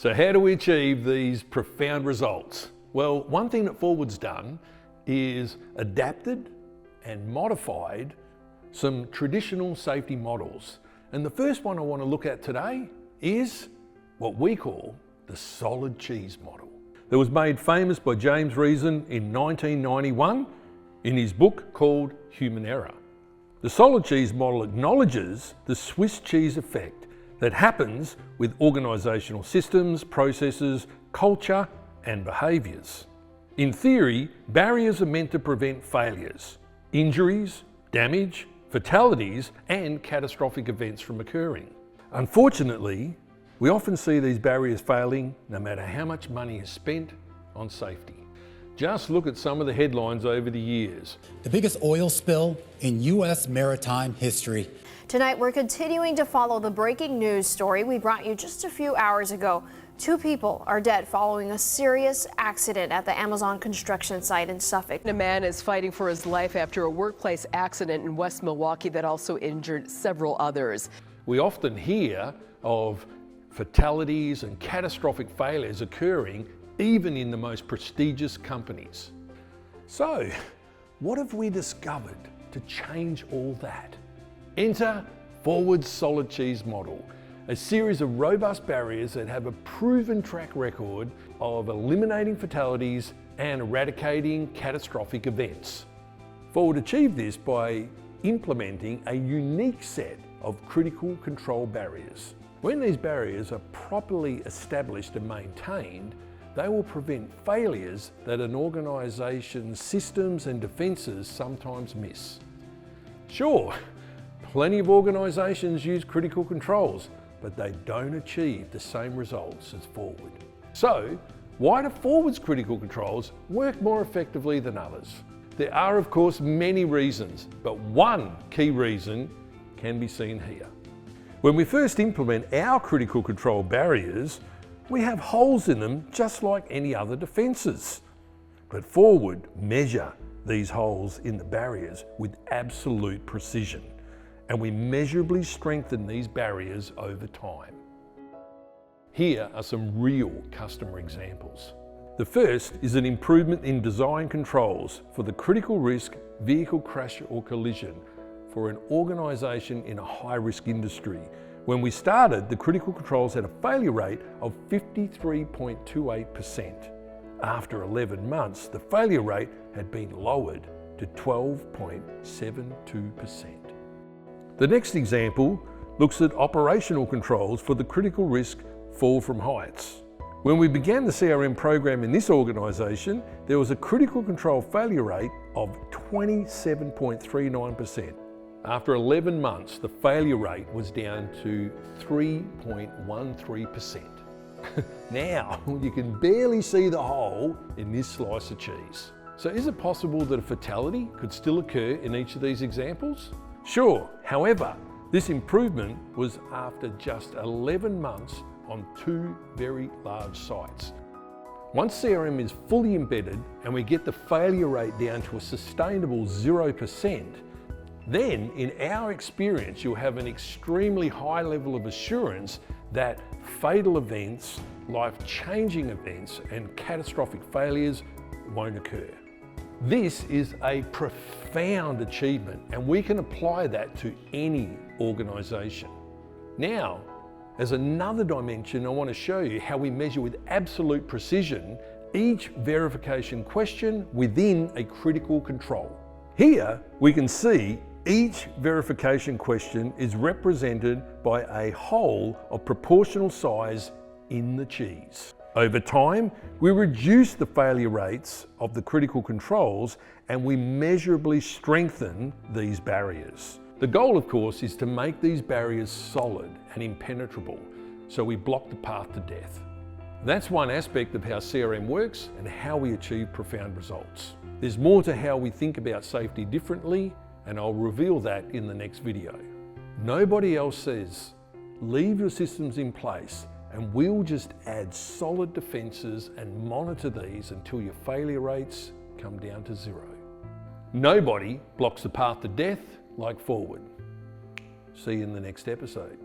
So how do we achieve these profound results? Well, one thing that Forwood's done is adapted and modified some traditional safety models. And the first one I want to look at today is what we call the solid cheese model. That was made famous by James Reason in 1991 in his book called Human Error. The solid cheese model acknowledges the Swiss cheese effect that happens with organisational systems, processes, culture and behaviours. In theory, barriers are meant to prevent failures, injuries, damage, fatalities and catastrophic events from occurring. Unfortunately, we often see these barriers failing no matter how much money is spent on safety. Just look at some of the headlines over the years. The biggest oil spill in U.S. maritime history. Tonight, we're continuing to follow the breaking news story we brought you just a few hours ago. 2 people are dead following a serious accident at the Amazon construction site in Suffolk. A man is fighting for his life after a workplace accident in West Milwaukee that also injured several others. We often hear of fatalities and catastrophic failures occurring even in the most prestigious companies. So, what have we discovered to change all that? Enter Forwood Solid Cheese Model, a series of robust barriers that have a proven track record of eliminating fatalities and eradicating catastrophic events. Forwood achieved this by implementing a unique set of critical control barriers. When these barriers are properly established and maintained, they will prevent failures that an organisation's systems and defences sometimes miss. Sure, plenty of organisations use critical controls, but they don't achieve the same results as Forwood. So, why do Forwood's critical controls work more effectively than others? There are of course many reasons, but one key reason can be seen here. When we first implement our critical control barriers, we have holes in them just like any other defences. But Forwood measure these holes in the barriers with absolute precision, and we measurably strengthen these barriers over time. Here are some real customer examples. The first is an improvement in design controls for the critical risk vehicle crash or collision for an organisation in a high-risk industry. When we started, the critical controls had a failure rate of 53.28%. After 11 months, the failure rate had been lowered to 12.72%. The next example looks at operational controls for the critical risk fall from heights. When we began the CRM program in this organisation, there was a critical control failure rate of 27.39%. After 11 months, the failure rate was down to 3.13%. Now, you can barely see the hole in this slice of cheese. So is it possible that a fatality could still occur in each of these examples? Sure, however, this improvement was after just 11 months on 2 very large sites. Once CRM is fully embedded and we get the failure rate down to a sustainable 0%, then in our experience you'll have an extremely high level of assurance that fatal events, life-changing events and catastrophic failures won't occur. This is a profound achievement and we can apply that to any organisation. Now, as another dimension, I want to show you how we measure with absolute precision each verification question within a critical control. Here we can see each verification question is represented by a hole of proportional size in the cheese. Over time, we reduce the failure rates of the critical controls and we measurably strengthen these barriers. The goal, of course, is to make these barriers solid and impenetrable, so we block the path to death. That's one aspect of how CRM works and how we achieve profound results. There's more to how we think about safety differently, and I'll reveal that in the next video. Nobody else says, leave your systems in place and we'll just add solid defences and monitor these until your failure rates come down to 0. Nobody blocks the path to death like Forwood. See you in the next episode.